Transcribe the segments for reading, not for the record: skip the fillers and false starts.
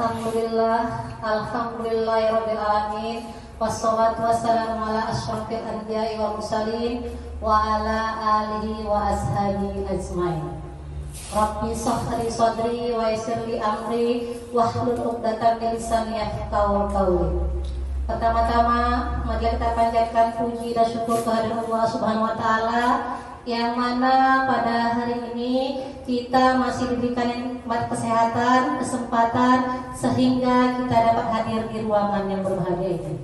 Alhamdulillahirabbil alamin. Wassalatu wassalamu ala asyrafil anbiya'i wal mursalin wa ala alihi wa ashabihi ajmain. Rabbi shrah li sadri wa yassir li amri wahlul 'uqdatam min lisani yafqahu qawli. Pertama-tama, marilah kita panjatkan puji dan syukur kehadirat Allah Subhanahu wa taala yang mana pada hari ini kita masih diberikan nikmat kesehatan, kesempatan sehingga kita dapat hadir di ruangan yang berbahagia ini.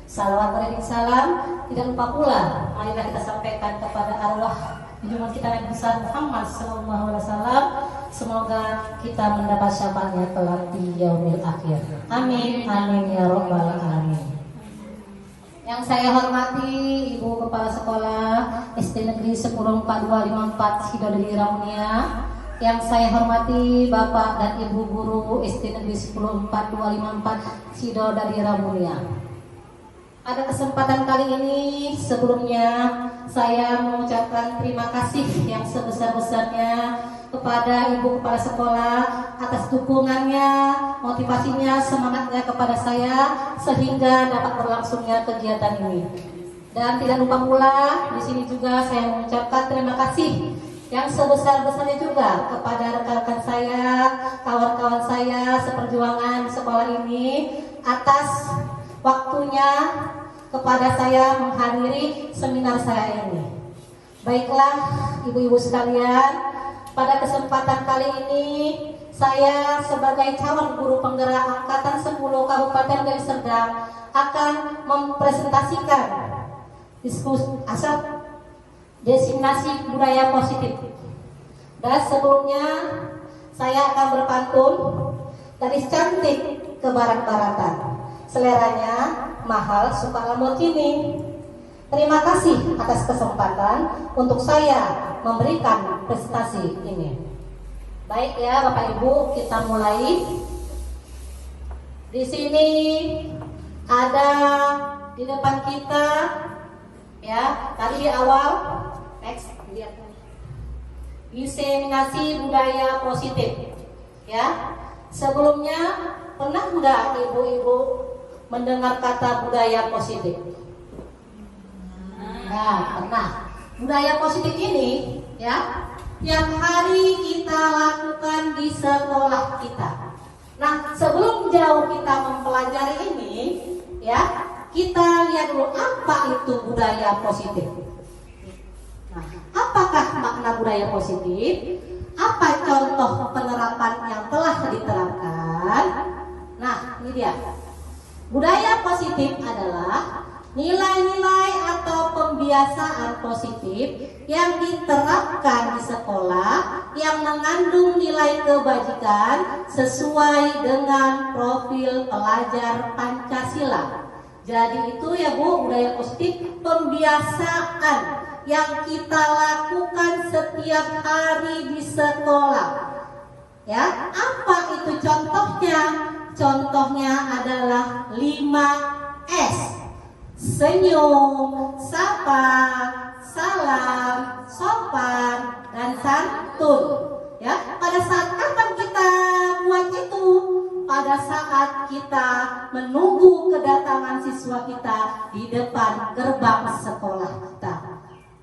Salawat beriring salam tidak lupa pula marilah kita sampaikan kepada arwah junjungan kita Nabi besar Muhammad sallallahu alaihi wasallam. Semoga kita mendapat syafaatnya kelak di yaumil akhir. Amin amin ya rabbal alamin. Yang saya hormati Ibu Kepala Sekolah SD Negeri 104254 Sidodadi Ramunia. Yang saya hormati Bapak dan Ibu Guru SD Negeri 104254 Sidodadi Ramunia. Pada kesempatan kali ini sebelumnya saya mengucapkan terima kasih yang sebesar-besarnya kepada Ibu Kepala Sekolah atas dukungannya, motivasinya, semangatnya kepada saya sehingga dapat berlangsungnya kegiatan ini. Dan tidak lupa pula di sini juga saya mengucapkan terima kasih yang sebesar-besarnya juga kepada rekan-rekan saya, kawan-kawan saya seperjuangan di sekolah ini atas waktunya kepada saya menghadiri seminar saya ini. Baiklah ibu-ibu sekalian, pada kesempatan kali ini saya sebagai calon guru penggerak angkatan 10 Kabupaten Deli Serdang akan mempresentasikan diskusi designasi budaya positif. Dan sebelumnya saya akan berpantun dari cantik ke barat-baratan. Seleranya mahal suka lamur kini. Terima kasih atas kesempatan untuk saya memberikan presentasi ini. Baik ya Bapak Ibu, kita mulai. Di sini ada di depan kita ya, tadi di awal next lihat. Diseminasi budaya positif. Ya. Sebelumnya pernah enggak ibu-ibu mendengar kata budaya positif? Nah, pernah. Budaya positif ini ya, tiap hari kita lakukan di sekolah kita. Nah, sebelum jauh kita mempelajari ini ya, kita lihat dulu apa itu budaya positif. Nah, apakah makna budaya positif? Apa contoh penerapan yang telah diterapkan? Nah, ini dia. Budaya positif adalah nilai-nilai atau pembiasaan positif yang diterapkan di sekolah yang mengandung nilai kebajikan sesuai dengan profil pelajar Pancasila. Jadi itu ya Bu, budaya positif pembiasaan yang kita lakukan setiap hari di sekolah. Ya, apa itu contohnya? Contohnya adalah 5S. Senyum, sapa, salam, sopan, dan santun. Ya, pada saat kapan kita buat itu? Pada saat kita menunggu kedatangan siswa kita di depan gerbang sekolah kita.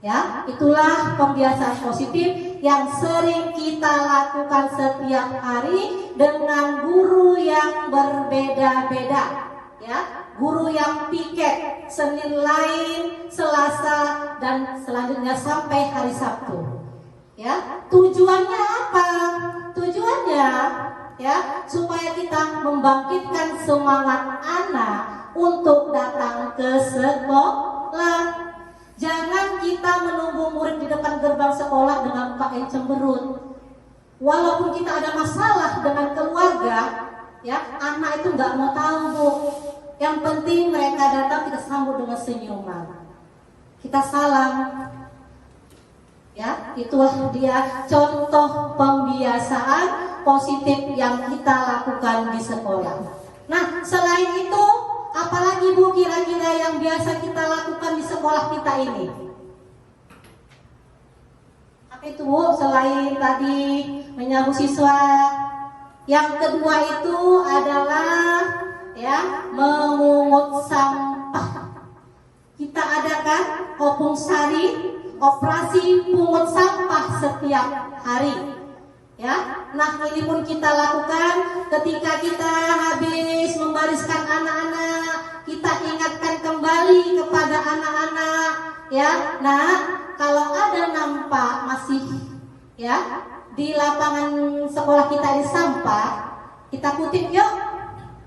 Ya, itulah pembiasaan positif yang sering kita lakukan setiap hari dengan guru yang berbeda-beda. Ya, guru yang piket Senin lain, Selasa, dan selanjutnya sampai hari Sabtu. Ya, tujuannya apa? Tujuannya ya supaya kita membangkitkan semangat anak untuk datang ke sekolah. Jangan kita menunggu murid di depan gerbang sekolah dengan muka yang cemberut. Walaupun kita ada masalah dengan keluarga, ya anak itu nggak mau tahu Bu. Yang penting mereka datang kita sambut dengan senyuman. Kita salam. Ya, itulah dia contoh pembiasaan positif yang kita lakukan di sekolah. Nah, selain itu, apalagi Bu kira-kira yang biasa kita lakukan di sekolah kita ini? Apa itu Bu, selain tadi menyambut siswa, Yang kedua itu adalah ya memungut sampah. Kita adakan Opung Sari operasi pungut sampah setiap hari. Ya, nah ini pun kita lakukan ketika kita habis membariskan anak-anak, kita ingatkan kembali kepada anak-anak, ya. Nah, kalau ada nampak masih ya di lapangan sekolah kita ini sampah, kita kutip yuk.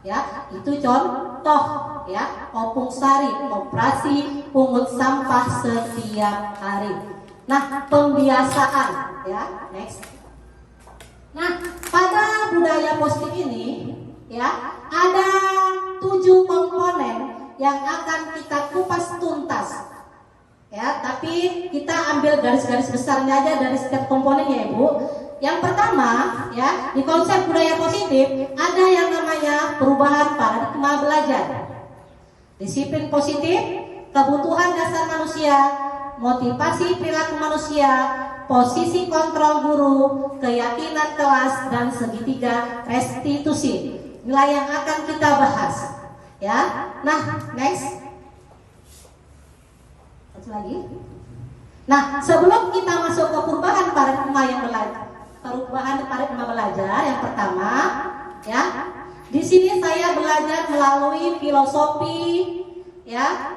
Ya, itu contoh ya Opung Sari operasi pungut sampah setiap hari. Nah, pembiasaan ya, next. Nah, pada budaya positif ini ya ada 7 komponen yang akan kita kupas tuntas. Ya, tapi kita ambil garis-garis besarnya aja dari setiap komponen ya Ibu. Yang pertama ya, di konsep budaya positif ada yang namanya perubahan paradigma belajar. Disiplin positif, kebutuhan dasar manusia, motivasi perilaku manusia, posisi kontrol guru, keyakinan kelas, dan segitiga restitusi. Nilai yang akan kita bahas. Ya, nah next. Satu lagi. Nah, sebelum kita masuk ke perubahan paradigma yang belajar, yang pertama, ya, di sini saya belajar melalui filosofi, ya,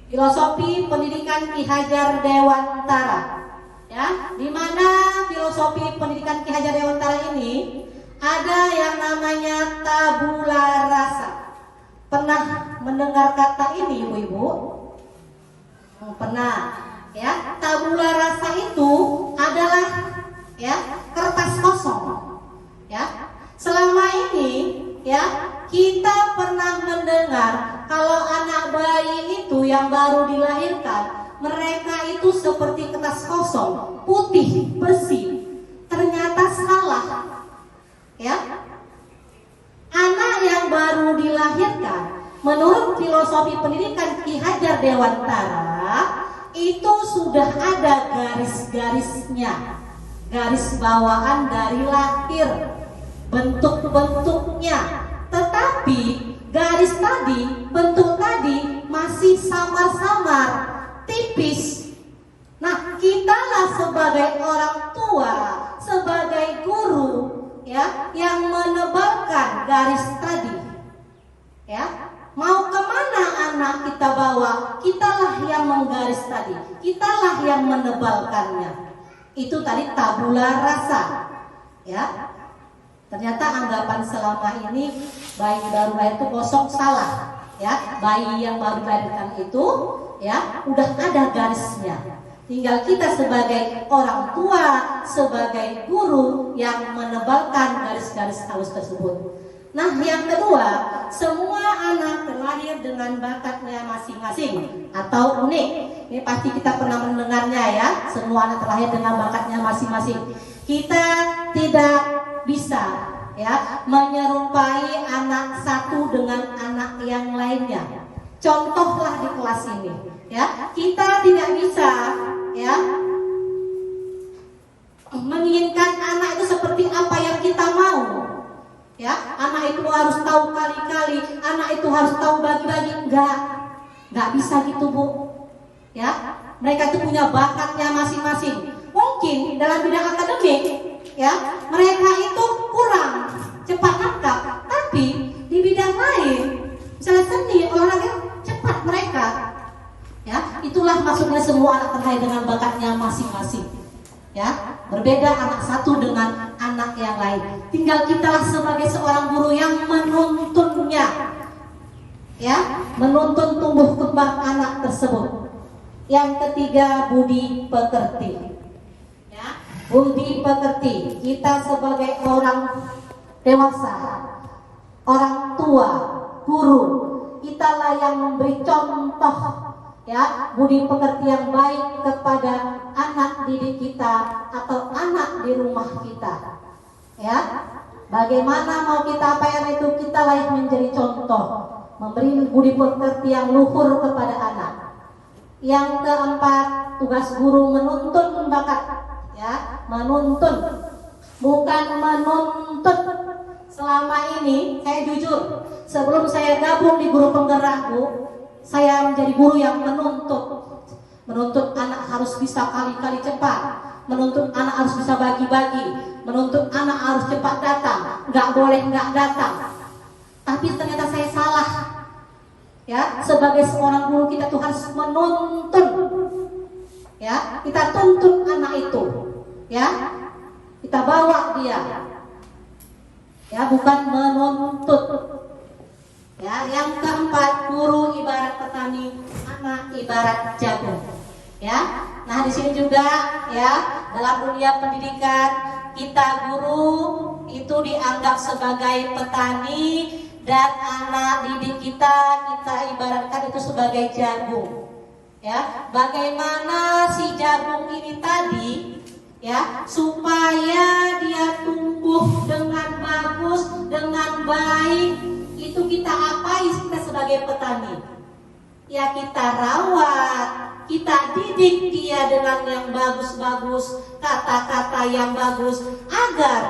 filosofi pendidikan Ki Hajar Dewantara, ya, di mana filosofi pendidikan Ki Hajar Dewantara ini ada yang namanya tabula rasa. Pernah mendengar kata ini, Ibu-ibu? Pernah, ya. Tabula rasa itu adalah ya kertas kosong, ya. Selama ini, ya, kita pernah mendengar kalau anak bayi itu yang baru dilahirkan, mereka itu seperti kertas kosong, putih, bersih. Ternyata salah, ya. Anak yang baru dilahirkan, menurut filosofi pendidikan Ki Hajar Dewantara, itu sudah ada garis-garisnya, garis bawaan dari lahir, bentuk-bentuknya. Tetapi garis tadi, bentuk tadi masih samar-samar, tipis. Nah, kitalah sebagai orang tua, sebagai guru, ya, yang menebalkan garis tadi, ya. Mau kemana anak kita bawa, kitalah yang menggaris tadi, kitalah yang menebalkannya. Itu tadi tabula rasa, ya. Ternyata anggapan selama ini bayi baru lahir itu kosong, salah, ya. Bayi yang baru dilahirkan itu, ya, udah ada garisnya. Tinggal kita sebagai orang tua, sebagai guru yang menebalkan garis-garis halus tersebut. Nah, yang kedua, semua anak terlahir dengan bakatnya masing-masing atau unik. Ini pasti kita pernah mendengarnya ya. Semua anak terlahir dengan bakatnya masing-masing. Kita tidak bisa ya menyerupai anak satu dengan anak yang lainnya. Contohlah di kelas ini, ya. Kita tidak bisa ya menginginkan anak itu seperti apa yang kita mau. Ya, anak itu harus tahu kali-kali, anak itu harus tahu bagi-bagi. Enggak bisa gitu, Bu. Ya, mereka itu punya bakatnya masing-masing. Mungkin dalam bidang akademik, ya, mereka itu kurang cepat nangkap, tapi di bidang lain, misalnya seni, olahraga, cepat mereka. Ya, itulah maksudnya semua anak terlahir dengan bakatnya masing-masing. Ya, berbeda anak satu dengan anak yang lain. Tinggal kitalah sebagai seorang guru yang menuntunnya, ya, menuntun tumbuh kembang anak tersebut. Yang ketiga, budi pekerti. Ya, budi pekerti. Kita sebagai orang dewasa, orang tua, guru, kitalah yang memberi contoh, ya, budi pekerti yang baik kepada anak didik kita atau anak di rumah kita. Ya, bagaimana mau kita apa itu, kita layak menjadi contoh, memberi budi pekerti yang luhur kepada anak. Yang keempat, tugas guru menuntun bakat, ya, menuntun, bukan menuntut. Selama ini saya jujur, sebelum saya gabung di guru penggerak Bu, saya menjadi guru yang menuntut anak harus bisa kali-kali cepat, menuntut anak harus bisa bagi-bagi, menuntut anak harus cepat datang, nggak boleh nggak datang. Tapi ternyata saya salah. Ya, sebagai seorang guru kita tuh harus menuntun. Ya, kita tuntut anak itu. Ya, kita bawa dia. Ya, bukan menuntut. Ya, yang keempat, guru ibarat petani, anak ibarat jagung. Ya, nah di sini juga ya dalam dunia pendidikan kita guru itu dianggap sebagai petani dan anak didik kita ibaratkan itu sebagai jagung. Ya, bagaimana si jagung ini tadi ya supaya dia tumbuh dengan bagus, dengan baik, itu kita apain kita sebagai petani? Ya kita rawat, kita didik dia dengan yang bagus-bagus, kata-kata yang bagus, agar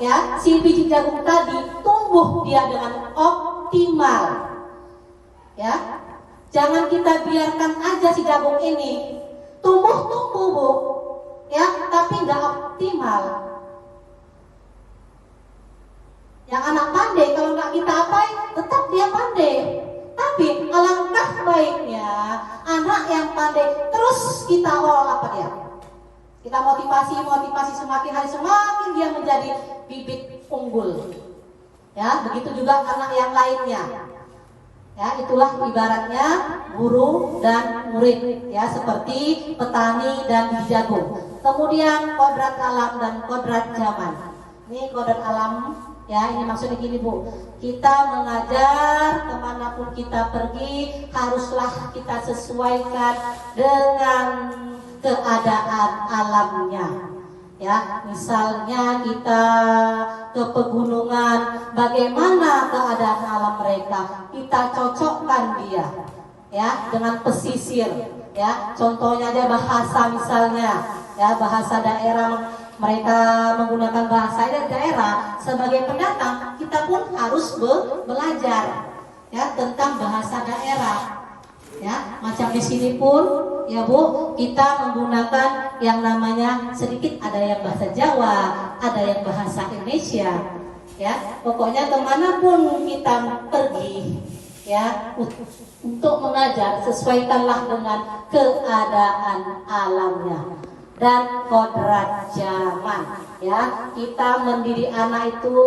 ya si biji jagung tadi tumbuh dia dengan optimal. Ya, jangan kita biarkan aja si jagung ini tumbuh Bu, ya, tapi nggak optimal. Yang anak pandai kalau nggak kita apain, tetap dia pandai. Tapi alangkah baiknya anak yang pandai terus kita olah apa dia? Kita motivasi semakin hari semakin dia menjadi bibit unggul. Ya, begitu juga anak yang lainnya. Ya, itulah ibaratnya guru dan murid ya, seperti petani dan biji jagung. Kemudian kodrat alam dan kodrat zaman. Ini kodrat alam. Ya, ini maksudnya gini Bu, kita mengajar kemanapun kita pergi haruslah kita sesuaikan dengan keadaan alamnya. Ya, misalnya kita ke pegunungan, bagaimana keadaan alam mereka, kita cocokkan dia, ya, dengan pesisir. Ya, contohnya aja bahasa misalnya, ya bahasa daerah. Mereka menggunakan bahasa daerah. Sebagai pendatang kita pun harus belajar ya tentang bahasa daerah. Ya, macam di sini pun ya Bu, kita menggunakan yang namanya sedikit ada yang bahasa Jawa, ada yang bahasa Indonesia. Ya, pokoknya kemanapun kita pergi ya untuk mengajar sesuaikanlah dengan keadaan alamnya. Dan kodrat zaman ya, kita mendidik anak itu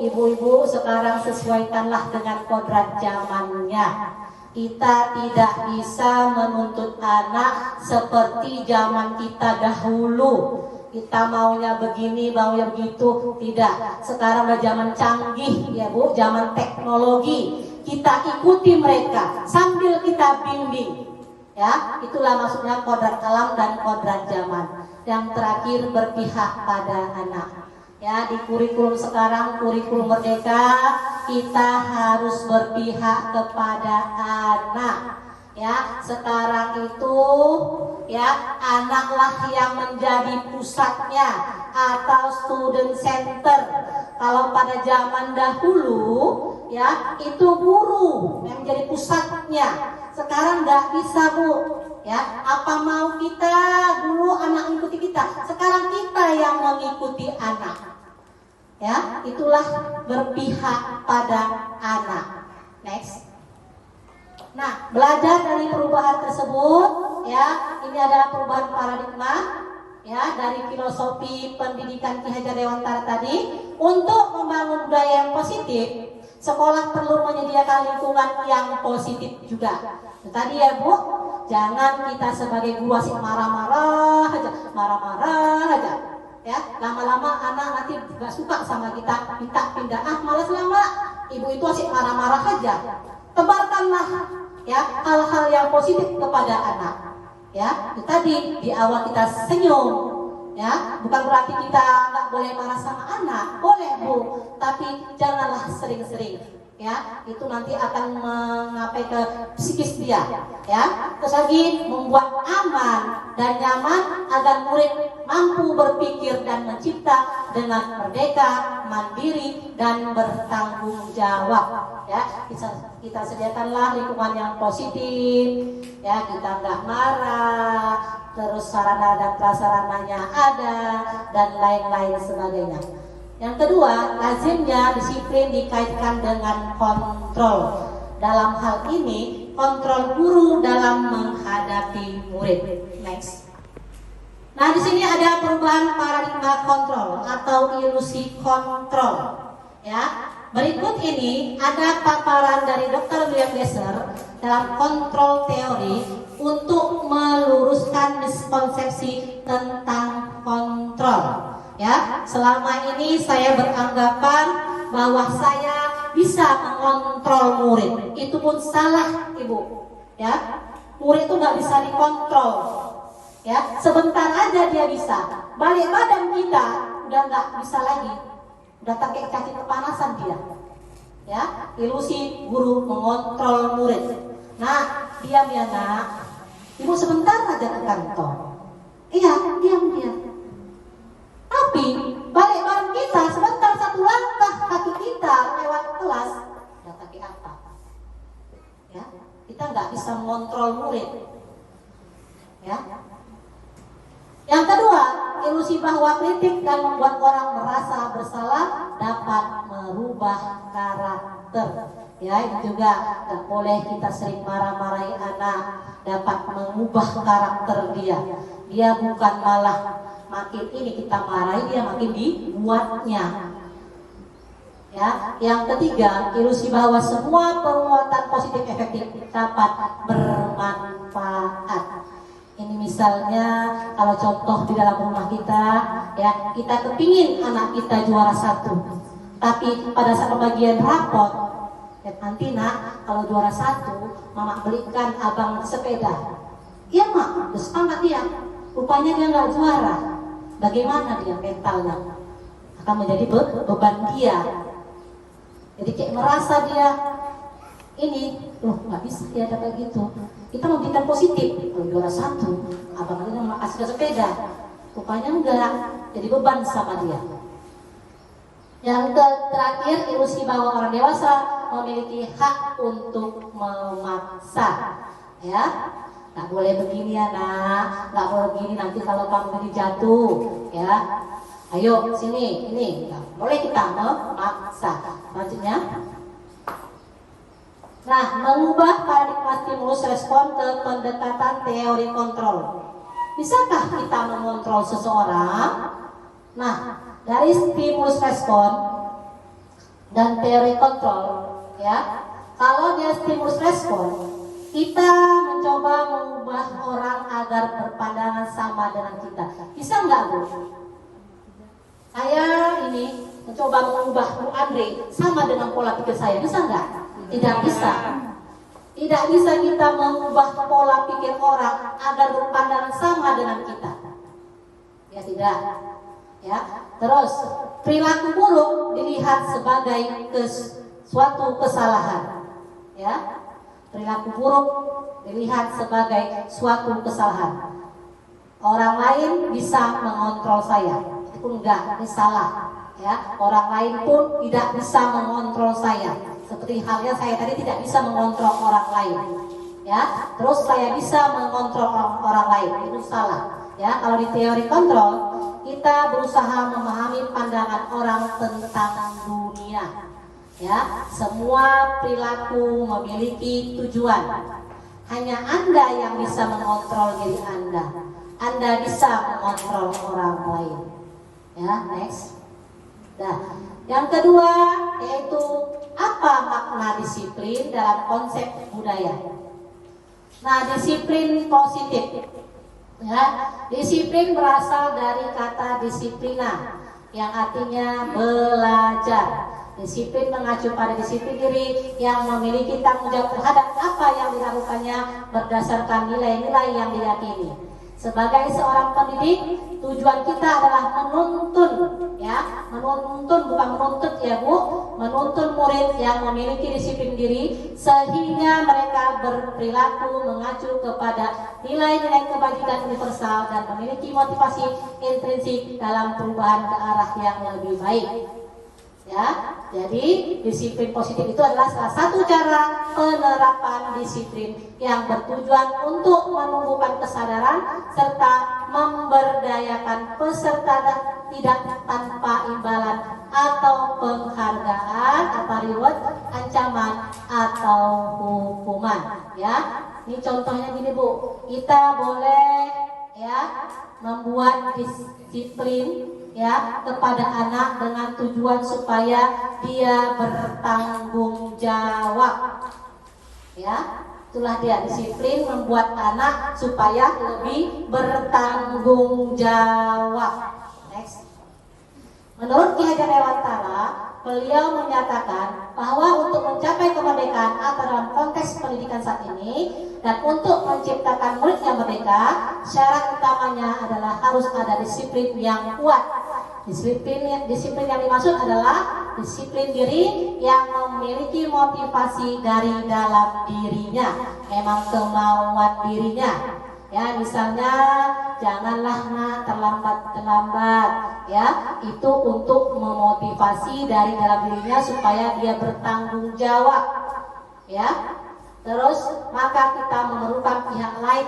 ibu-ibu sekarang sesuaikanlah dengan kodrat zamannya. Kita tidak bisa menuntut anak seperti zaman kita dahulu. Kita maunya begini, maunya begitu, tidak. Sekarang udah zaman canggih ya Bu, zaman teknologi. Kita ikuti mereka sambil kita bimbing. Ya, itulah maksudnya kodrat alam dan kodrat zaman. Yang terakhir berpihak pada anak. Ya, di kurikulum sekarang, kurikulum merdeka, kita harus berpihak kepada anak. Ya, sekarang itu ya anaklah yang menjadi pusatnya atau student center. Kalau pada zaman dahulu ya itu guru yang menjadi pusatnya. Sekarang nggak bisa Bu, ya apa mau kita dulu anak mengikuti kita, sekarang kita yang mengikuti anak. Ya, itulah berpihak pada anak. Next. Nah, belajar dari perubahan tersebut, ya ini adalah perubahan paradigma, ya dari filosofi pendidikan Ki Hajar Dewantara tadi. Untuk membangun budaya yang positif, sekolah perlu menyediakan lingkungan yang positif juga. Tadi ya Bu, jangan kita sebagai guru asik marah-marah aja. Ya, lama-lama anak nanti gak suka sama kita, minta pindah. Malas lama, ibu itu asik marah-marah aja. Tebarkanlah ya hal-hal yang positif kepada anak. Ya, itu tadi di awal kita senyum. Ya, bukan berarti kita nggak boleh marah sama anak, boleh Bu, tapi janganlah sering-sering. ya, itu nanti akan mengapai ke psikis dia, ya. Terus lagi membuat aman dan nyaman agar murid mampu berpikir dan mencipta dengan merdeka, mandiri dan bertanggung jawab, ya. Kita sediakanlah lingkungan yang positif, ya, kita nggak marah, terus sarana dan prasarananya ada dan lain-lain sebagainya. Yang kedua, lazimnya disiplin dikaitkan dengan kontrol. Dalam hal ini, kontrol guru dalam menghadapi murid. Next. Nah, di sini ada perubahan paradigma kontrol atau ilusi kontrol. Ya, berikut ini ada paparan dari Dr. William Glasser dalam kontrol teori untuk meluruskan miskonsepsi tentang kontrol. Ya, selama ini saya beranggapan bahwa saya bisa mengontrol murid. Itu pun salah, Ibu. Ya, murid itu nggak bisa dikontrol. Ya, sebentar aja dia bisa. Balik badan kita udah nggak bisa lagi. Udah pakai kaki kepanasan dia. Ya, ilusi guru mengontrol murid. Nah, diam ya nak. Ibu sebentar aja ke kantor. Iya, diam. Tapi balik badan kita sebentar satu langkah kaki kita lewat kelas, udah kaki apa? Ya, kita nggak bisa mengontrol murid. Ya. Yang kedua, ilusi bahwa kritik dan membuat orang merasa bersalah dapat merubah karakter. Ya, ini juga nggak boleh kita sering marah-marahi anak, dapat mengubah karakter dia. Dia bukan malah makin ini kita marahi, dia makin dibuatnya. Ya, yang ketiga, ilusi bahwa semua penguatan positif efektif dapat bermanfaat. Ini misalnya kalau contoh di dalam rumah kita, ya, kita kepingin anak kita juara 1, tapi pada saat pembagian rapot, ya, nanti nak kalau juara 1, mama belikan abang sepeda. Iya mak, terus semangat dia. Rupanya dia nggak juara. Bagaimana dia mentalnya? Akan menjadi beban dia. Jadi kayak merasa dia ini, loh nggak bisa dia dapat gitu. Kita memberikan positif, kalau juara 1, abang ini mau kasih sepeda. Rupanya enggak, jadi beban sama dia. Yang terakhir, ilusi bahwa orang dewasa memiliki hak untuk memaksa. Ya, nggak boleh begini ya nak, nggak boleh begini nanti kalau kamu jadi jatuh. Ya, ayo sini, ini nggak boleh kita memaksa. Selanjutnya, nah, mengubah paradigma stimulus respon ke pendekatan teori kontrol. Bisakah kita mengontrol seseorang? Nah, dari stimulus respon dan teori kontrol, ya, kalau dia stimulus respon, kita mencoba mengubah orang agar berpandangan sama dengan kita. Bisa nggak, Bu? Saya ini mencoba mengubah Bu Andre sama dengan pola pikir saya. Bisa nggak? Tidak bisa. Tidak bisa kita mengubah pola pikir orang agar berpandangan sama dengan kita. Ya tidak. Ya. Terus perilaku buruk dilihat sebagai suatu kesalahan. Ya. Perilaku buruk dilihat sebagai suatu kesalahan. Orang lain bisa mengontrol saya. Itu pun enggak, ini salah. Ya. Orang lain pun tidak bisa mengontrol saya. Seperti halnya saya tadi tidak bisa mengontrol orang lain, ya. Terus saya bisa mengontrol orang lain, itu salah, ya. Kalau di teori kontrol, kita berusaha memahami pandangan orang tentang dunia, ya. Semua perilaku memiliki tujuan. Hanya Anda yang bisa mengontrol diri Anda. Anda bisa mengontrol orang lain, ya. Next. Nah, yang kedua yaitu apa makna disiplin dalam konsep budaya? Nah, disiplin positif. Ya, disiplin berasal dari kata disiplina yang artinya belajar. Disiplin mengacu pada disiplin diri yang memiliki tanggung jawab terhadap apa yang dilakukannya berdasarkan nilai-nilai yang diyakini. Sebagai seorang pendidik, tujuan kita adalah menuntun, ya, menuntun bukan menuntut ya Bu, menuntun murid yang memiliki disiplin diri sehingga mereka berperilaku mengacu kepada nilai-nilai kebajikan universal dan memiliki motivasi intrinsik dalam perubahan ke arah yang lebih baik. Ya, jadi disiplin positif itu adalah salah satu cara penerapan disiplin yang bertujuan untuk menumbuhkan kesadaran serta memberdayakan peserta tidak tanpa imbalan atau penghargaan, apa reward, ancaman atau hukuman. Ya, ini contohnya gini Bu, kita boleh ya membuat disiplin ya kepada anak dengan tujuan supaya dia bertanggung jawab. Ya, itulah dia disiplin membuat anak supaya lebih bertanggung jawab. Next. Menurut Ki Hajar Dewantara, beliau menyatakan bahwa untuk mencapai kemerdekaan atau dalam konteks pendidikan saat ini dan untuk menciptakan murid yang merdeka, syarat utamanya adalah harus ada disiplin yang kuat. Disiplin yang dimaksud adalah disiplin diri yang memiliki motivasi dari dalam dirinya, memang kemauan dirinya. Ya, misalnya janganlah nak terlambat, ya, itu untuk memotivasi dari dalam dirinya supaya dia bertanggung jawab, ya. Terus maka kita memerlukan pihak lain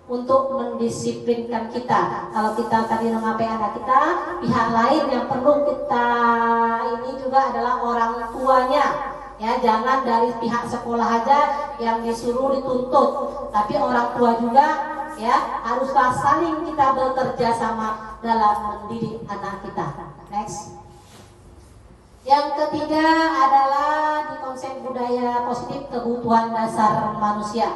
untuk mendisiplinkan kita. Kalau kita tadi mengapai anak kita, pihak lain yang perlu kita ini juga adalah orang tuanya. Ya, jangan dari pihak sekolah aja yang disuruh dituntut, tapi orang tua juga ya haruslah saling kita bekerja sama dalam mendidik anak kita. Next. Yang ketiga adalah di konsep budaya positif kebutuhan dasar manusia.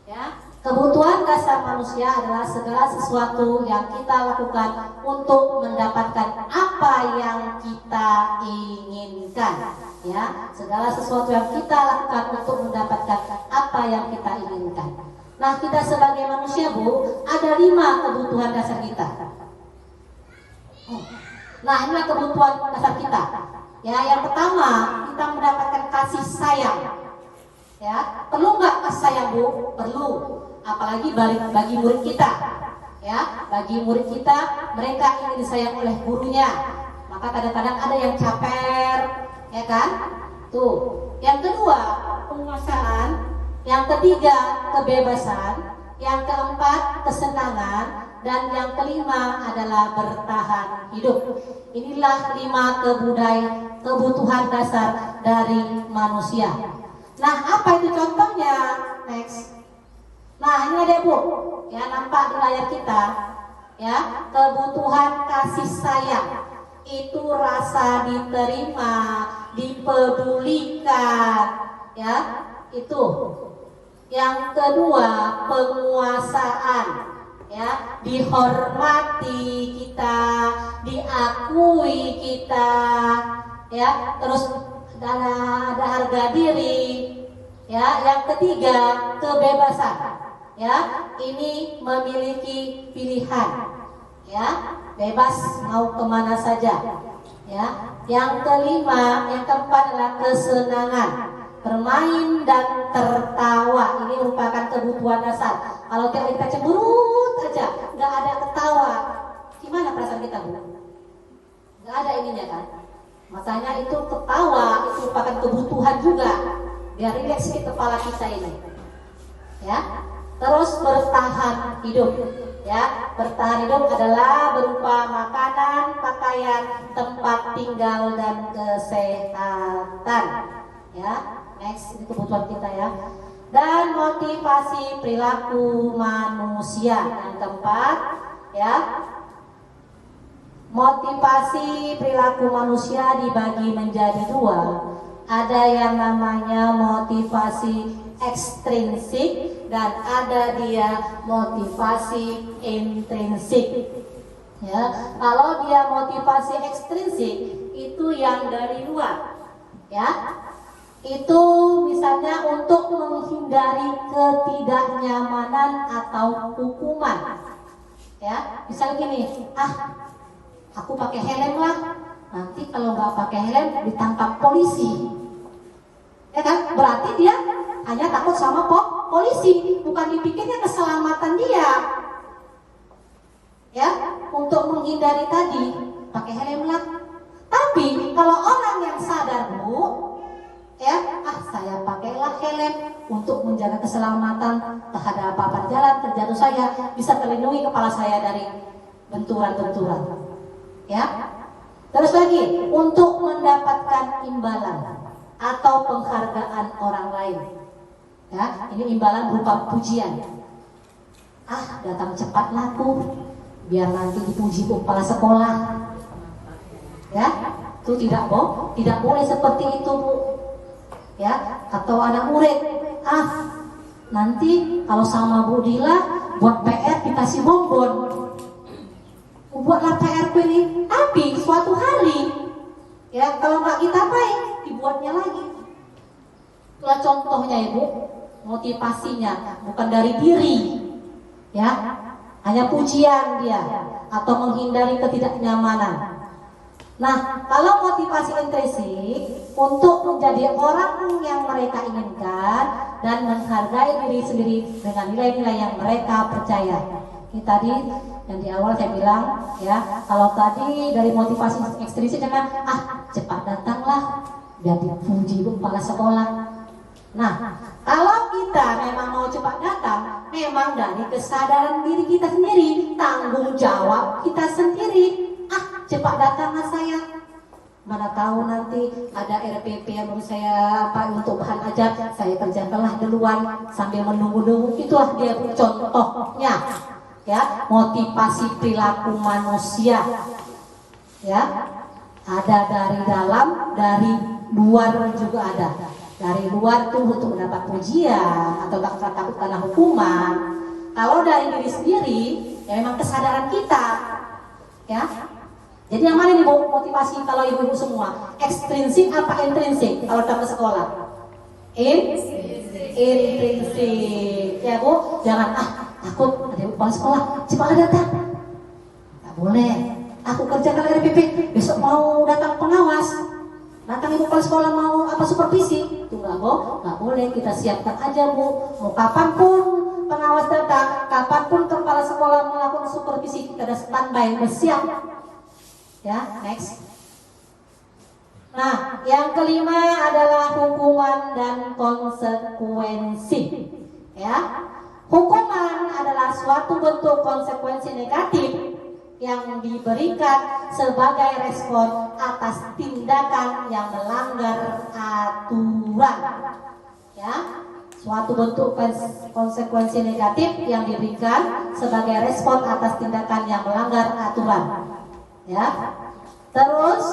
Ya, kebutuhan dasar manusia adalah segala sesuatu yang kita lakukan untuk mendapatkan apa yang kita inginkan. Ya, segala sesuatu yang kita lakukan untuk mendapatkan apa yang kita inginkan. Nah, kita sebagai manusia Bu, ada 5 kebutuhan dasar kita. Nah, inilah kebutuhan dasar kita. Ya, yang pertama kita mendapatkan kasih sayang. Ya, perlu nggak kasih sayang Bu? Perlu. Apalagi bagi murid kita. Ya, bagi murid kita, mereka ingin disayang oleh gurunya. Maka kadang-kadang ada yang caper, ya kan? Tuh. Yang kedua, penguasaan. Yang ketiga, kebebasan. Yang keempat, kesenangan. Dan yang kelima adalah bertahan hidup. Inilah 5 kebutuhan dasar dari manusia. Nah, apa itu contohnya? Next. Nah, ini ada Bu, ya, nampak di layar kita. Ya, kebutuhan kasih sayang itu rasa diterima, dipedulikan, ya, itu. Yang kedua, penguasaan, ya, dihormati kita, diakui kita, ya, terus ada harga diri, ya. Yang ketiga, kebebasan, ya, ini memiliki pilihan, ya, bebas mau kemana saja, ya. Yang kelima, yang keempat adalah kesenangan, bermain dan tertawa. Ini merupakan kebutuhan dasar. Kalau kita cemberut aja, nggak ada ketawa, gimana perasaan kita Bu? Nggak ada ininya kan? Makanya itu ketawa itu merupakan kebutuhan juga, biar rileks di kepala kita ini. Ya, terus bertahan hidup. Ya, bertahan hidup adalah berupa makanan, pakaian, tempat tinggal dan kesehatan. Ya, next, ini kebutuhan kita ya. Dan motivasi perilaku manusia. Yang keempat, ya, motivasi perilaku manusia dibagi menjadi 2. Ada yang namanya motivasi ekstrinsik dan ada dia motivasi intrinsik. Ya, kalau dia motivasi ekstrinsik itu yang dari luar, ya. Itu misalnya untuk menghindari ketidaknyamanan atau hukuman. Ya, misalnya gini, aku pakai helm lah, nanti kalau nggak pakai helm ditangkap polisi. Ya kan? Berarti dia hanya takut sama polisi, bukan dipikirnya keselamatan dia. Ya, untuk menghindari tadi pakai helm lah. Tapi kalau orang yang sadar, Bu, ya, saya pakailah helm untuk menjaga keselamatan terhadap apa jalan terjatuh saya, bisa terlindungi kepala saya dari benturan-benturan. Ya. Terus lagi, untuk mendapatkan imbalan atau penghargaan orang lain. Ya, ini imbalan berupa pujian. Datang cepatlah Bu, biar nanti dipuji kepala sekolah. Ya, itu tidak boleh seperti itu, Bu. Ya, atau anak murid, nanti kalau sama Bu Dila buat PR dikasih bonbon. Buatlah PR ini, tapi suatu hari, ya kalau nggak kita baik, dibuatnya lagi. Itulah contohnya, Ibu, motivasinya bukan dari diri, ya, hanya pujian dia atau menghindari ketidaknyamanan. Nah, kalau motivasi intrinsik untuk menjadi orang yang mereka inginkan dan menghargai diri sendiri dengan nilai-nilai yang mereka percaya. Ini tadi yang di awal saya bilang, ya, kalau tadi dari motivasi ekstrinsik dengan cepat datanglah biar dipuji kepala sekolah. Nah, kalau kita memang mau cepat datang, memang dari kesadaran diri kita sendiri, tanggung jawab kita sendiri. Cepat datanglah saya. Mana tahu nanti ada RPP yang baru saya untuk bahan ajar, saya kerjakanlah duluan sambil menunggu-nunggu. Itulah dia contohnya, ya, motivasi perilaku manusia. Ya, ada dari dalam, dari luar juga ada. Dari luar tuh untuk mendapat pujian atau takut karena hukuman. Kalau dari diri sendiri, ya memang kesadaran kita, ya. Jadi yang mana nih Bu motivasi kalau ibu-ibu semua? Ekstrinsik apa intrinsik kalau datang ke sekolah? Intrinsik. Ya Bu, jangan takut ada ibu kepala sekolah, cepat datang. Tak boleh. Aku kerjakan RPP, besok mau datang pengawas. Datang ibu kepala sekolah mau apa supervisi? Itu nggak boleh. Kita siapkan aja Bu. Mau kapanpun pengawas datang, kapanpun kepala sekolah melakukan supervisi, kita ada standby, bersiap. Ya, next. Nah, yang kelima adalah hukuman dan konsekuensi. Ya, hukuman adalah suatu bentuk konsekuensi negatif yang diberikan sebagai respon atas tindakan yang melanggar aturan. Ya, suatu bentuk konsekuensi negatif yang diberikan sebagai respon atas tindakan yang melanggar aturan. Ya, terus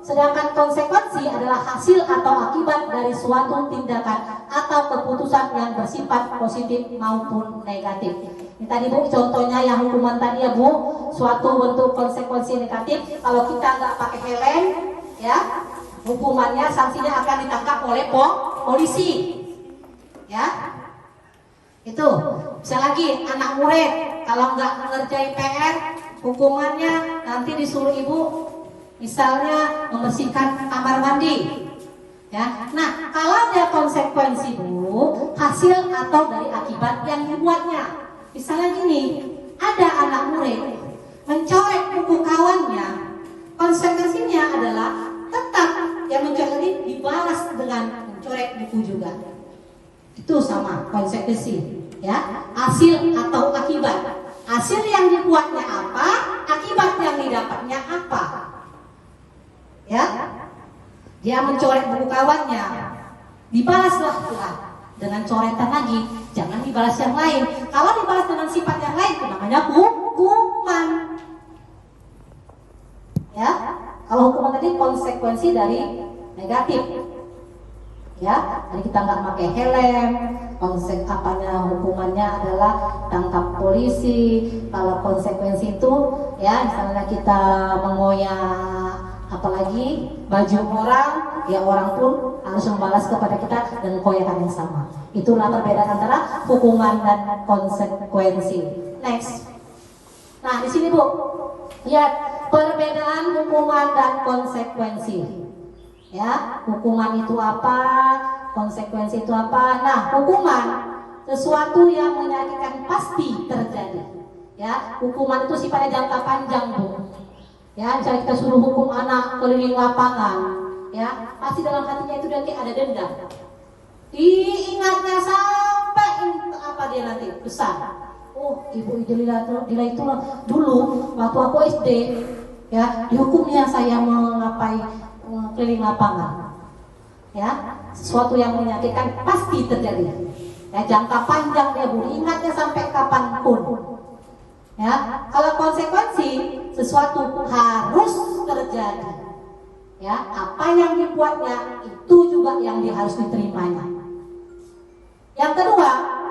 sedangkan konsekuensi adalah hasil atau akibat dari suatu tindakan atau keputusan yang bersifat positif maupun negatif. Ini tadi Bu contohnya yang hukuman tadi ya Bu, suatu bentuk konsekuensi negatif. Kalau kita nggak pakai helm, ya hukumannya sanksinya akan ditangkap oleh polisi. Ya, itu. Bisa lagi anak murid kalau nggak mengerjain PR, hukumannya nanti disuruh ibu misalnya membersihkan kamar mandi. Ya. Nah, kalau ada konsekuensi Bu, hasil atau dari akibat yang dibuatnya. Misalnya gini, ada anak murid mencoret buku kawannya, konsekuensinya adalah tetap yang mencoret ini dibalas dengan mencoret buku juga. Itu sama konsekuensi, ya, hasil atau akibat. Hasil yang dibuatnya apa, akibat yang didapatnya apa. Ya, dia mencoret buku kawannya, dibalaslah dengan coretan lagi, jangan dibalas yang lain. Kalau dibalas dengan sifat yang lain, itu namanya hukuman. Ya, kalau hukuman tadi konsekuensi dari negatif. Ya, tadi kita nggak pakai helm, hukumannya adalah tangkap polisi. Kalau konsekuensi itu, ya misalnya kita mengoyak Apalagi baju orang, ya orang pun harus membalas kepada kita dengan koyakan yang sama. Itulah perbedaan antara hukuman dan konsekuensi. Next. Nah, di sini Bu, lihat perbedaan hukuman dan konsekuensi. Ya, hukuman itu apa? Konsekuensi itu apa? Nah, hukuman sesuatu yang menyakitkan pasti terjadi. Ya, hukuman itu sifatnya jangka panjang Bu. Ya, misalnya kita suruh hukum anak keliling lapangan, ya pasti dalam hatinya itu nanti ada dendam. Diingatnya sampai apa dia nanti besar. Oh, Ibu Dila itu dulu waktu aku SD, ya dihukumnya saya mengapai keliling lapangan. Ya, sesuatu yang menyakitkan pasti terjadi. Ya, jangka panjang dia Bu, ingatnya sampai kapanpun. Ya, kalau konsekuensi sesuatu harus terjadi. Ya, apa yang dibuatnya itu juga yang harus diterimanya. Yang kedua,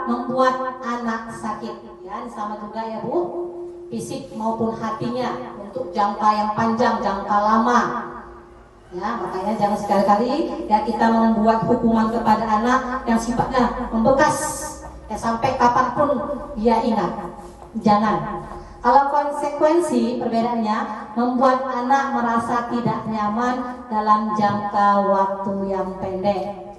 membuat anak sakit. Ya, sama juga ya Bu, fisik maupun hatinya untuk jangka yang panjang, jangka lama. Ya, makanya jangan sekali-kali ya kita membuat hukuman kepada anak yang sifatnya membekas ya sampai kapanpun dia ingat. Jangan. Kalau konsekuensi perbedaannya membuat anak merasa tidak nyaman dalam jangka waktu yang pendek.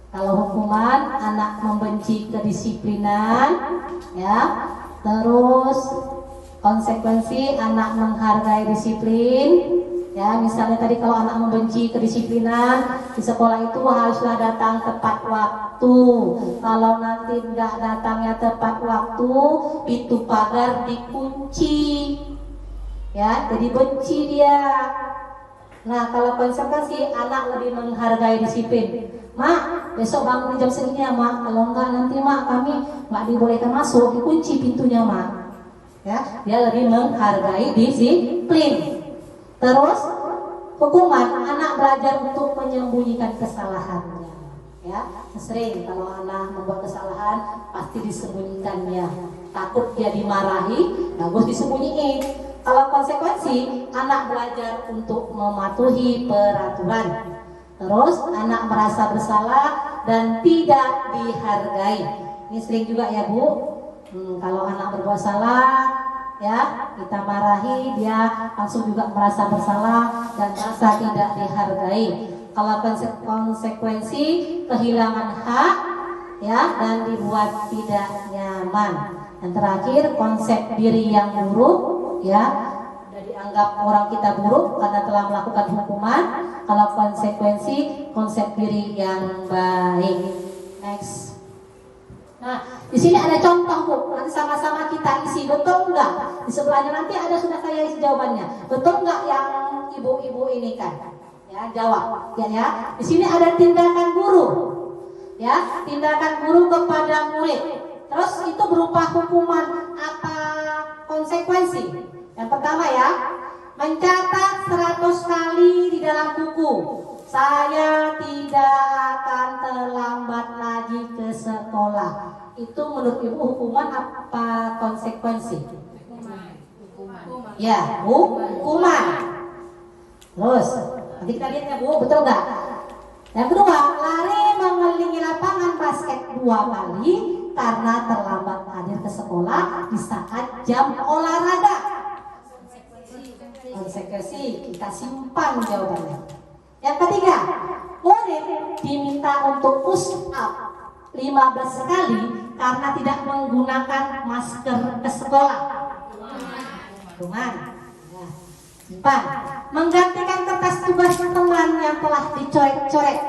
Kalau hukuman anak membenci kedisiplinan, ya. Terus konsekuensi anak menghargai disiplin. Ya, misalnya tadi kalau anak membenci kedisiplinan di sekolah itu haruslah datang tepat waktu. Kalau nanti nggak datangnya tepat waktu, pintu pagar dikunci. Ya, jadi benci dia. Nah, kalau konsekuensi anak lebih menghargai disiplin. Mak, besok bangun jam segini ya Mak. Kalau enggak nanti Mak kami nggak dibolehkan masuk, dikunci pintunya Mak. Ya, dia lebih menghargai disiplin. Terus hukuman anak belajar untuk menyembunyikan kesalahannya. Ya, sering kalau anak membuat kesalahan pasti disembunyikannya. Takut dia dimarahi, bagus disembunyiin. Kalau konsekuensi anak belajar untuk mematuhi peraturan. Terus anak merasa bersalah dan tidak dihargai. Ini sering juga ya Bu. Kalau anak berbuat salah, ya kita marahi, dia langsung juga merasa bersalah dan merasa tidak dihargai. Kalau konsekuensi kehilangan hak, ya dan dibuat tidak nyaman. Dan terakhir konsep diri yang buruk, ya sudah dianggap orang kita buruk karena telah melakukan hukuman. Kalau konsekuensi konsep diri yang baik. Next. Nah, di sini ada contoh Bu, nanti sama-sama kita isi, betul enggak? Di sebelahnya nanti ada sudah saya isi jawabannya. Betul enggak yang ibu-ibu ini kan? Ya, jawab. Ya. Di sini ada tindakan guru. Ya, tindakan guru kepada murid. Terus itu berupa hukuman apa konsekuensi? Yang pertama ya, mencatat 100 kali di dalam buku. Saya tidak akan terlambat lagi ke sekolah. Itu menurut Ibu hukuman apa konsekuensi? Hukuman. Ya, hukuman. Terus, nanti kita lihat ya Bu, betul nggak? Yang kedua, lari mengelilingi lapangan basket 2 kali karena terlambat hadir ke sekolah di saat jam olahraga. Konsekuensi, kita simpan jawabannya. Yang ketiga, murid diminta untuk push up 15 kali karena tidak menggunakan masker ke sekolah. Simpan. Menggantikan kertas tugas teman yang telah dicoret-coret.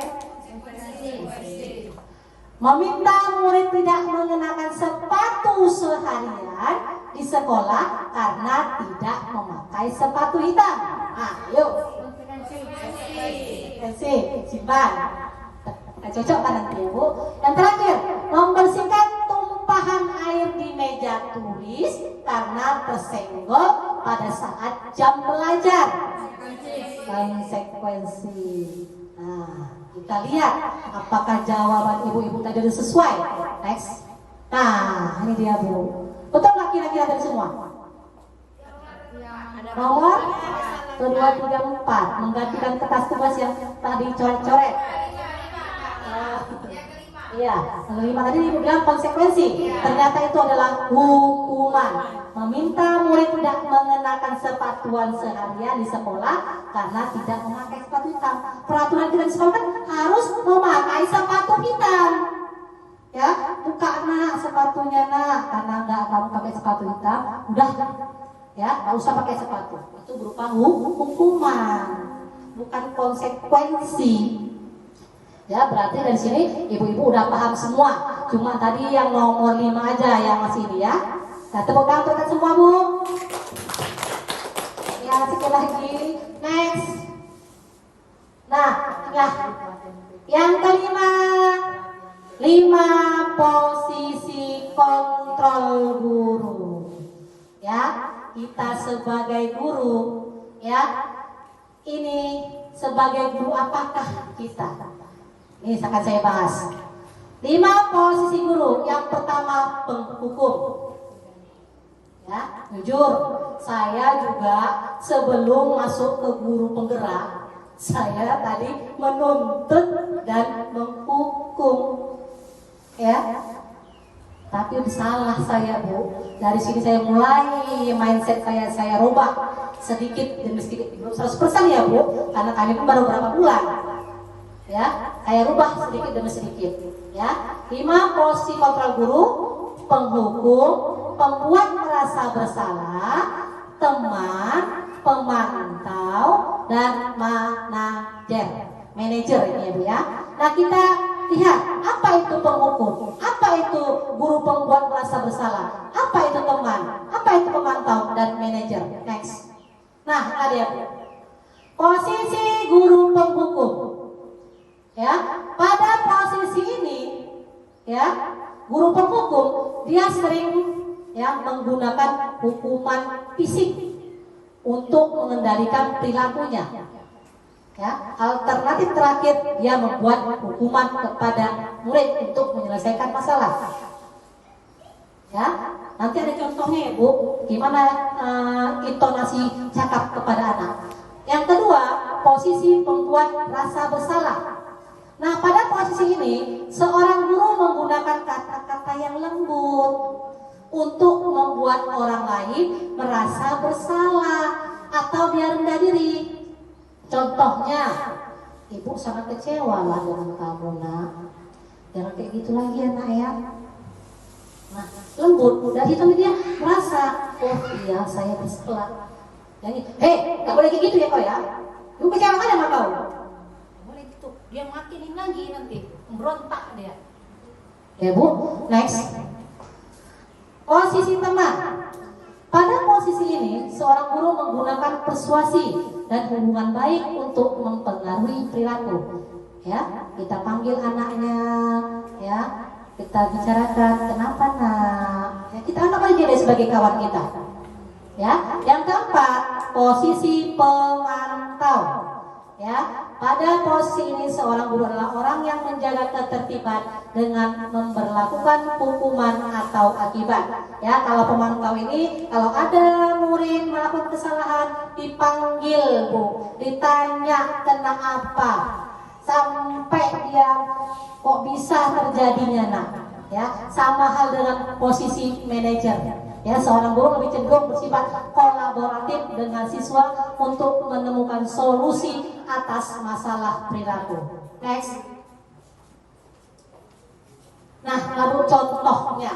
Meminta murid tidak mengenakan sepatu seharian di sekolah karena tidak memakai sepatu hitam. Ayo. Simpan. Cocok kan nanti ya Bu. Yang terakhir, membersihkan tumpahan air di meja tulis karena tersenggol pada saat jam belajar. Konsekuensi. Nah, kita lihat apakah jawaban ibu-ibu tadi sesuai. Next. Nah, ini dia Bu. Betul nggak kira-kira dari semua? Nomor kedua, tiga, empat, menggantikan kertas tugas yang tadi coret-coret. Iya, kelima tadi ibu bilang konsekuensi. Ternyata itu adalah hukuman. Meminta murid tidak mengenakan sepatuan seharian di sekolah karena tidak memakai sepatu hitam. Peraturan kita di sekolah kan harus memakai sepatu hitam. Ya, buka nak sepatunya nak, karena nggak kamu pakai sepatu hitam, udah ya nggak usah pakai sepatu. Itu berupa hukuman, bukan konsekuensi. Ya, berarti dari sini ibu-ibu udah paham semua. Cuma tadi yang nomor 5 aja yang masih ini ya. Nah, tepuk tangan untuk semua, Bu. Ya, sekali lagi. Next. Nah, yang kelima, 5 posisi kontrol guru. Ya, kita sebagai guru, ya, ini sebagai guru apakah kita? Ini akan saya bahas. 5 posisi guru. Yang pertama, penghukum. Ya, jujur, saya juga sebelum masuk ke guru penggerak, saya tadi menuntut dan menghukum. Ya, tapi salah saya, Bu. Dari sini saya mulai mindset saya rubah sedikit demi sedikit, belum 100% ya, Bu, karena kami pun baru berapa bulan. Ya, saya rubah sedikit demi sedikit. Ya, 5 posisi kontrol guru: penghukum, pembuat merasa bersalah, teman, pemantau, dan manajer ini ya, Bu ya. Nah, kita lihat apa itu penghukum, apa itu guru pembuat merasa bersalah, apa itu teman, apa itu pemantau, dan manajer. Next. Nah, ada ya, posisi guru penghukum. Ya, pada posisi ini, ya, guru penghukum dia sering ya menggunakan hukuman fisik untuk mengendalikan perilakunya. Ya, alternatif terakhir dia membuat hukuman kepada murid untuk menyelesaikan masalah. Ya, nanti ada contohnya ya, Bu, gimana intonasi cakap kepada anak. Yang kedua, posisi pembuat rasa bersalah. Nah, pada posisi ini, seorang guru menggunakan kata-kata yang lembut untuk membuat orang lain merasa bersalah atau dia rendah diri. Contohnya, ibu sangat kecewa lah dengan kamu, nak. Jangan kayak gitu lagi ya, nak ya. Nah, lembut, dari itu dia merasa, oh iya saya bersalah. Yang ini, hei, gak boleh kayak gitu ya kau ya. Lu kecewa kan sama kau? Dia makinin lagi nanti, memberontak dia. Ya, Bu, next. Posisi teman. Pada posisi ini, seorang guru menggunakan persuasi dan hubungan baik untuk mempengaruhi perilaku. Ya, kita panggil anaknya, ya, kita bicarakan, kenapa nak? Ya, kita anggap aja dia sebagai kawan kita. Ya, yang keempat, posisi pemantau. Ya, pada posisi ini seorang guru adalah orang yang menjaga ketertiban dengan memberlakukan hukuman atau akibat. Ya, kalau pemantau ini, kalau ada murid melakukan kesalahan, dipanggil, Bu, ditanya kena apa, sampai dia kok bisa terjadinya, nak. Ya, sama hal dengan posisi manajer. Ya, seorang guru lebih cenderung bersifat kolaboratif dengan siswa untuk menemukan solusi atas masalah perilaku. Next. Nah, lalu contohnya.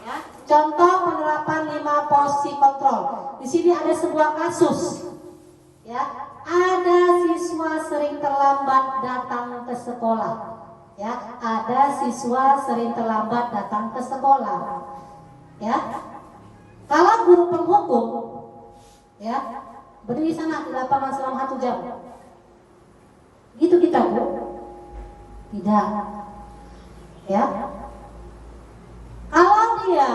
Ya, contoh penerapan 5 posisi kontrol. Di sini ada sebuah kasus. Ya, ada siswa sering terlambat datang ke sekolah. Ya, ada siswa sering terlambat datang ke sekolah. Ya. Kalau guru penghukum, ya, berdiri sana di lapangan selama 1 jam. Gitu kita, Bu? Tidak. Ya. Kalau dia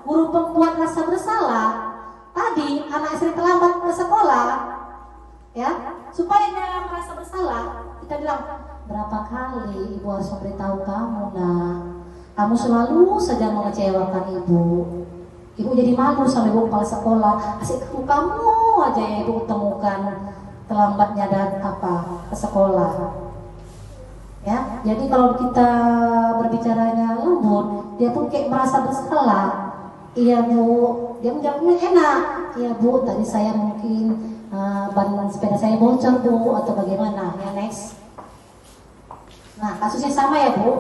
guru pembuat rasa bersalah, tadi anak istri terlambat ke sekolah, ya, supaya dia merasa bersalah, kita bilang, berapa kali ibu harus memberitahu kamu, nak? Kamu selalu saja mengecewakan ibu. Ibu jadi malu sama ibu kepala sekolah. Asik kamu aja yang ibu ketemu menentukan terlambatnya dan ke sekolah. Ya, jadi kalau kita berbicaranya lembut, dia pun kayak merasa bersalah. Iya Bu, dia menjawabnya enak. Iya Bu, tadi saya mungkin ban sepeda saya bocor Bu, atau bagaimana? Ya next. Nah, kasusnya sama ya Bu.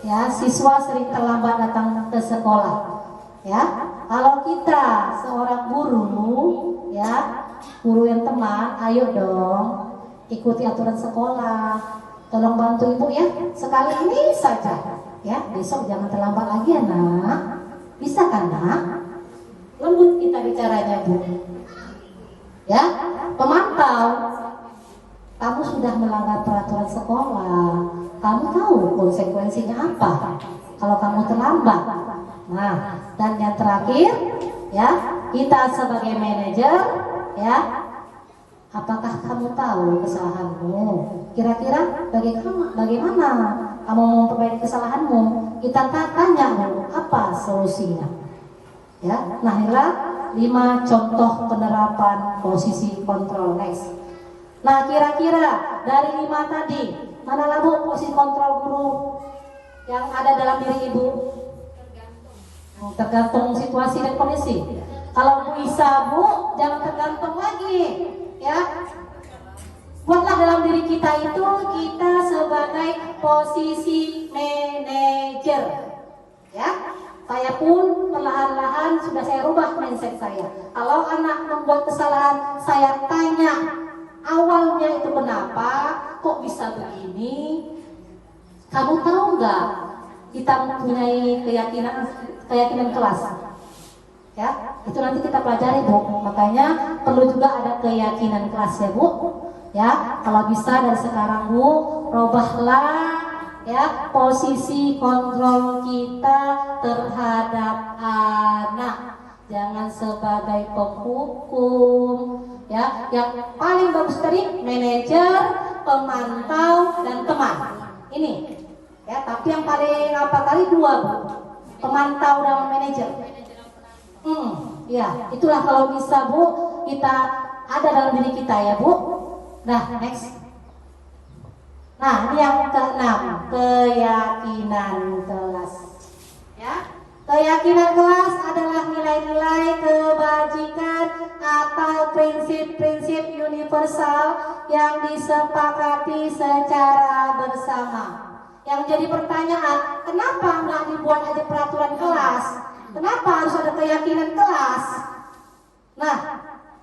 Ya, siswa sering terlambat datang ke sekolah. Ya, kalau kita seorang guru, ya, guru yang teman, ayo dong ikuti aturan sekolah. Tolong bantu ibu ya, sekali ini saja. Ya, besok jangan terlambat lagi ya nak. Bisa kan nak? Lembut kita bicaranya Bu. Ya, pemantau. Kamu sudah melanggar peraturan sekolah. Kamu tahu konsekuensinya apa kalau kamu terlambat. Nah, dan yang terakhir, ya, kita sebagai manajer, ya, apakah kamu tahu kesalahanmu? Kira-kira bagaimana kamu memperbaiki kesalahanmu? Kita tanya dulu, apa solusinya? Ya, nah inilah 5 contoh penerapan posisi kontrol. Next. Nah, kira-kira dari 5 tadi, mana Bu posisi kontrol guru yang ada dalam diri ibu? Tergantung situasi dan kondisi. Kalau bisa Bu, jangan tergantung lagi, ya. Buatlah dalam diri kita itu kita sebagai posisi manajer, ya. Saya pun perlahan-lahan sudah saya rubah mindset saya. Kalau anak membuat kesalahan, saya tanya awalnya itu kenapa, kok bisa begini? Kamu tahu nggak? Kita mempunyai keyakinan kelas, ya, itu nanti kita pelajari Bu. Makanya perlu juga ada keyakinan kelas ya Bu. Ya, kalau bisa dari sekarang Bu, robahlah ya posisi kontrol kita terhadap anak. Jangan sebagai penghukum, ya. Yang paling bagus tadi manajer, pemantau, dan teman. Ini. Ya, tapi yang paling kali 2 Bu, pemantau dan manajer. Ya, itulah kalau bisa Bu, kita ada dalam diri kita ya Bu. Nah, next. Nah, ini yang ke-6, keyakinan kelas. Ya, keyakinan kelas adalah nilai-nilai kebajikan atau prinsip-prinsip universal yang disepakati secara bersama. Yang jadi pertanyaan, kenapa nggak dibuat aja peraturan kelas? Kenapa harus ada keyakinan kelas? Nah,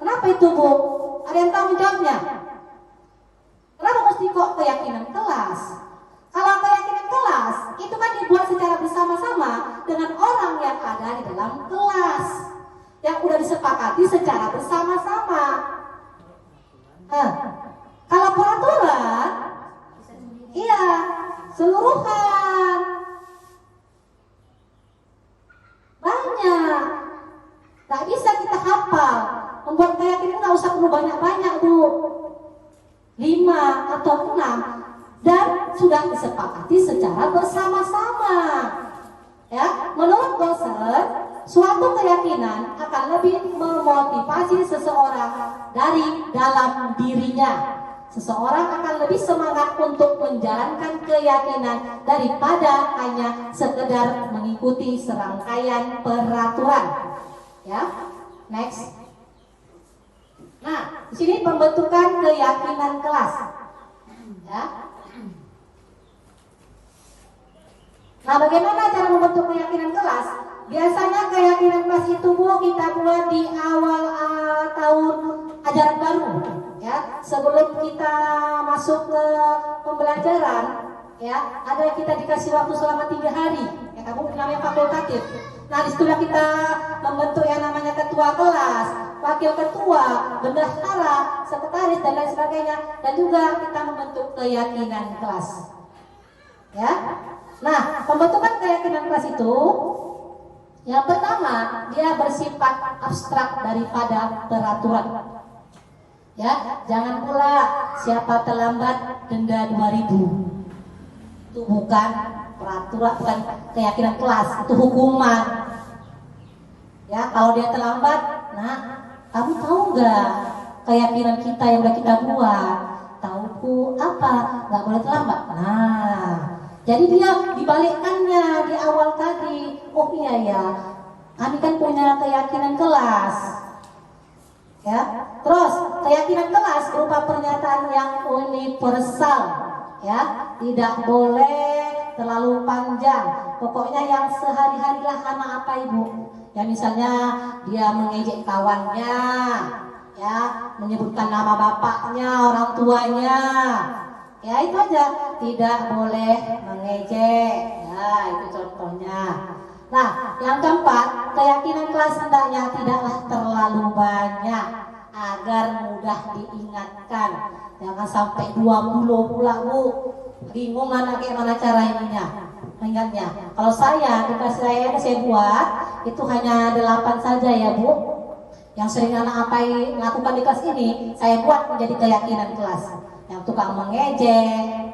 kenapa itu Bu? Ada yang tahu menjawabnya? Kenapa mesti kok keyakinan kelas? Kalau keyakinan kelas, itu kan dibuat secara bersama-sama dengan orang yang ada di dalam kelas, yang udah disepakati secara bersama-sama. Kalau peraturan, iya, seluruhan banyak, nggak bisa kita hafal. Membuat keyakinan nggak usah perlu banyak-banyak Bu, 5 atau 6, dan sudah disepakati secara bersama-sama. Ya, menurut dosen, suatu keyakinan akan lebih memotivasi seseorang dari dalam dirinya. Seseorang akan lebih semangat untuk menjalankan keyakinan daripada hanya sekedar mengikuti serangkaian peraturan. Ya, next. Nah, di sini pembentukan keyakinan kelas. Ya. Nah, bagaimana cara membentuk keyakinan kelas? Biasanya keyakinan kelas itu Bu, kita buat di awal tahun ajaran baru. Ya, sebelum kita masuk ke pembelajaran, ya, ada kita dikasih waktu selama 3 hari. Ya, kamu namanya fakultatif. Nah, disitulah kita membentuk yang namanya ketua kelas, wakil ketua, bendahara, sekretaris, dan lain sebagainya. Dan juga kita membentuk keyakinan kelas. Ya. Nah, pembentukan keyakinan kelas itu, yang pertama, dia bersifat abstrak daripada peraturan. Ya, jangan pula siapa terlambat denda 2.000. Itu bukan peraturan, bukan keyakinan kelas, itu hukuman. Ya, kalau dia terlambat, nah, kamu tahu nggak keyakinan kita yang udah kita buat. Tauku apa? Nggak boleh terlambat. Nah, jadi dia dibalikkannya di awal tadi. Oh iya ya, kami kan punya keyakinan kelas. Ya, terus keyakinan kelas berupa pernyataan yang universal. Ya, tidak boleh terlalu panjang. Pokoknya yang sehari-hari lah sama apa ibu. Ya misalnya dia mengejek kawannya, ya menyebutkan nama bapaknya, orang tuanya, ya itu aja. Tidak boleh mengejek. Ya itu contohnya. Nah yang keempat, keyakinan kelas hendaknya tidaklah terlalu banyak agar mudah diingatkan. Jangan sampai 20 pula bu. Bingung anak kayak mana cara ininya mengingatnya. Kalau saya dikasih saya buat itu hanya 8 saja ya bu. Yang sering anak lakukan di kelas ini saya buat menjadi keyakinan kelas. Yang tukang mengejek,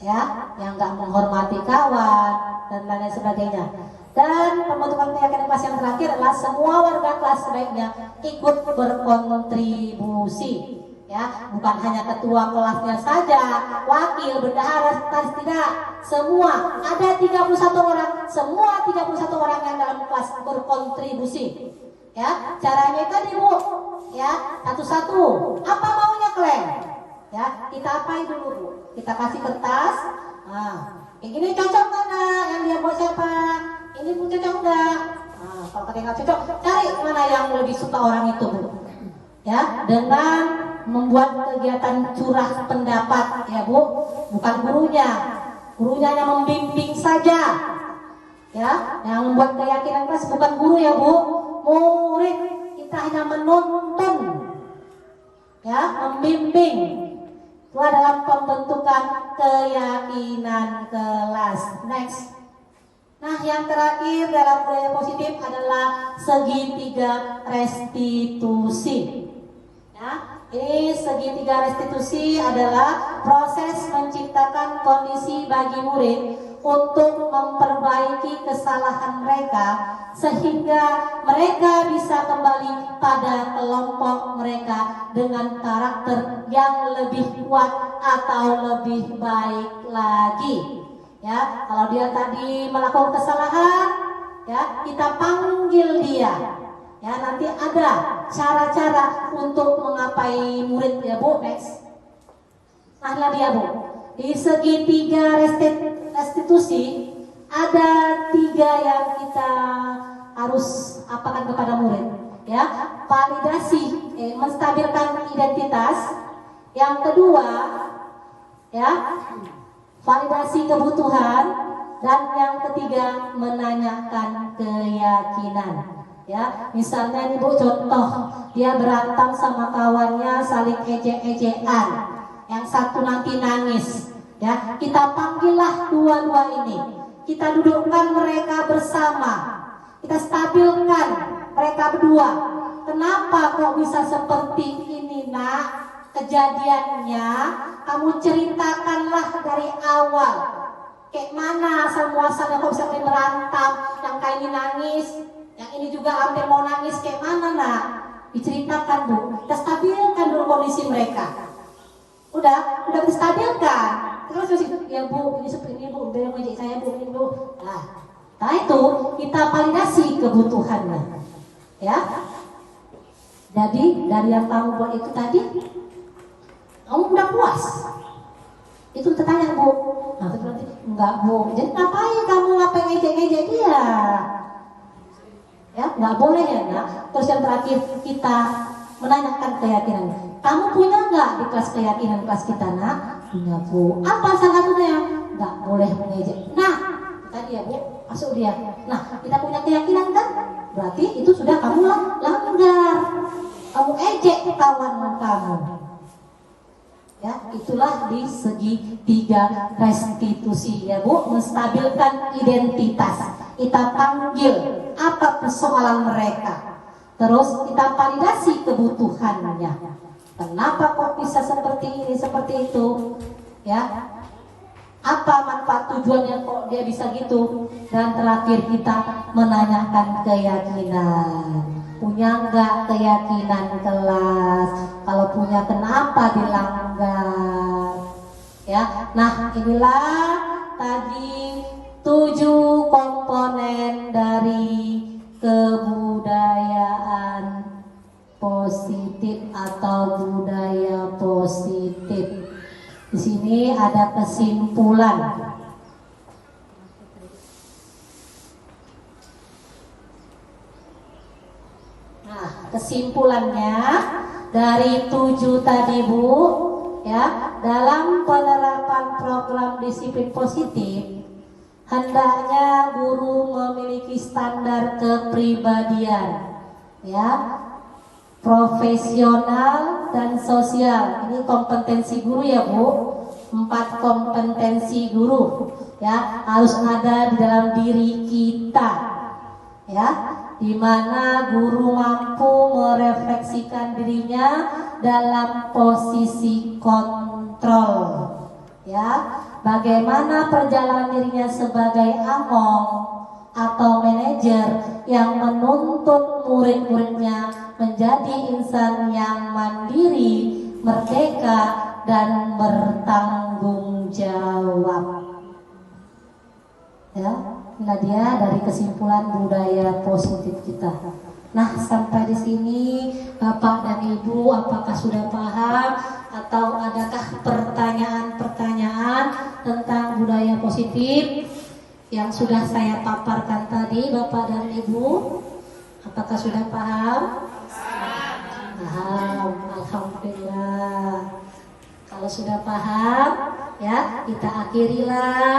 ya, yang nggak menghormati kawan dan lain sebagainya. Dan pembentukan keyakinan kelas yang terakhir adalah semua warga kelas sebaiknya ikut berkontribusi. Ya, bukan hanya ketua kelasnya saja, wakil, bendahara, tidak, semua ada 31 orang, semua 31 orang yang dalam kelas berkontribusi. Ya, caranya tadi bu, ya satu-satu. Apa maunya kalian? Ya, kita apain dulu bu? Kita kasih kertas. Nah, kayak gini cocok mana? Yang dia buat siapa? Ini pun cocok enggak? Nah, kalau kalian nggak cocok, cari mana yang lebih suka orang itu bu. Ya, dengan membuat kegiatan curah pendapat ya bu, bukan gurunya hanya membimbing saja ya, yang membuat keyakinan kelas bukan guru ya bu, murid kita hanya menonton ya, membimbing. Itu adalah pembentukan keyakinan kelas. Next. Nah yang terakhir dalam budaya positif adalah segitiga restitusi ya. Ini segitiga restitusi adalah proses menciptakan kondisi bagi murid untuk memperbaiki kesalahan mereka sehingga mereka bisa kembali pada kelompok mereka dengan karakter yang lebih kuat atau lebih baik lagi. Ya, kalau dia tadi melakukan kesalahan, ya kita panggil dia. Ya, nanti ada cara-cara untuk mengapai murid ya bu. Next. Nah dia bu, di segitiga restitusi ada 3 yang kita harus apakan kepada murid. Ya, validasi, menstabilkan identitas. Yang kedua, ya, validasi kebutuhan. Dan yang ketiga, menanyakan keyakinan. Ya, misalnya nih bu, contoh dia berantem sama kawannya, saling ejek-ejekan, yang satu nanti nangis. Ya, kita panggillah dua-dua ini, kita dudukkan mereka bersama, kita stabilkan mereka berdua. Kenapa kok bisa seperti ini nak? Kejadiannya kamu ceritakanlah dari awal. Kayak mana asal muasalnya kok bisa berantem, yang kayak ini nangis, yang ini juga hampir mau nangis, kayak mana nak? Diceritakan bu, kita stabilkan dulu kondisi mereka. Udah distabilkan. Terus ya bu, ini seperti ini bu, udah ngejek saya bu, ini bu. Nah itu kita validasi kebutuhannya. Ya. Jadi dari yang kamu buat itu tadi, kamu udah puas. Itu tertanya bu. Nah terus nanti enggak bu. Jadi ngapain ngejek-ngejek dia? Ya, nggak boleh ya nak. Terus yang terakhir kita menanyakan keyakinan. Kamu punya nggak di kelas keyakinan kelas kita nak? Punya bu. Apa salah satunya? Nggak boleh mengejek. Nah, tadi ya bu, masuk dia. Nah, kita punya keyakinan kan? Berarti itu sudah kamu langgar. Kamu ejek kawan kamu. Ya, itulah di segitiga restitusi ya bu, menstabilkan identitas. Kita panggil apa persoalan mereka, terus kita validasi kebutuhannya. Kenapa kok bisa seperti ini, seperti itu? Ya, apa manfaat tujuannya kok dia bisa gitu? Dan terakhir kita menanyakan keyakinan. Punya nggak keyakinan kelas? punya kenapa dilanggar. Ya, nah inilah tadi 7 komponen dari kebudayaan positif atau budaya positif. Di sini ada kesimpulan. Nah, kesimpulannya dari 7 tadi Bu, ya, dalam penerapan program disiplin positif, hendaknya guru memiliki standar kepribadian, ya, profesional dan sosial. Ini kompetensi guru ya Bu, 4 kompetensi guru, ya, harus ada di dalam diri kita, ya, di mana guru mampu merefleksikan dirinya dalam posisi kontrol, ya, bagaimana perjalanan dirinya sebagai among atau manajer yang menuntut murid-muridnya menjadi insan yang mandiri, merdeka, dan bertanggung jawab. Ya, nah dia dari kesimpulan budaya positif kita. Nah, sampai di sini Bapak dan Ibu apakah sudah paham atau adakah pertanyaan-pertanyaan tentang budaya positif yang sudah saya paparkan tadi Bapak dan Ibu? Apakah sudah paham? Paham, alhamdulillah. Kalau sudah paham, ya kita akhirilah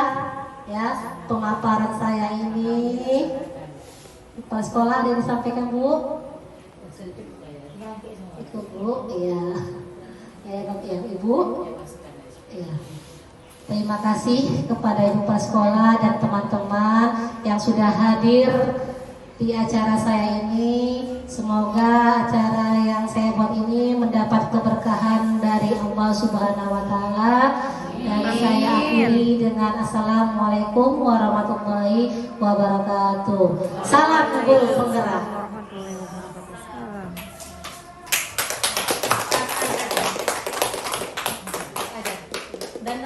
ya pemaparan saya ini. Kepala sekolah ada yang disampaikan Bu? Ikut Bu, iya. Ya, Ibu. Iya. Terima kasih kepada Ibu Kepala Sekolah dan teman-teman yang sudah hadir di acara saya ini. Semoga acara yang saya buat ini mendapat keberkahan dari Allah Subhanahu wa Ta'ala. Dan saya akhiri dengan Assalamualaikum warahmatullahi wabarakatuh. Salam guru penggerak. Dan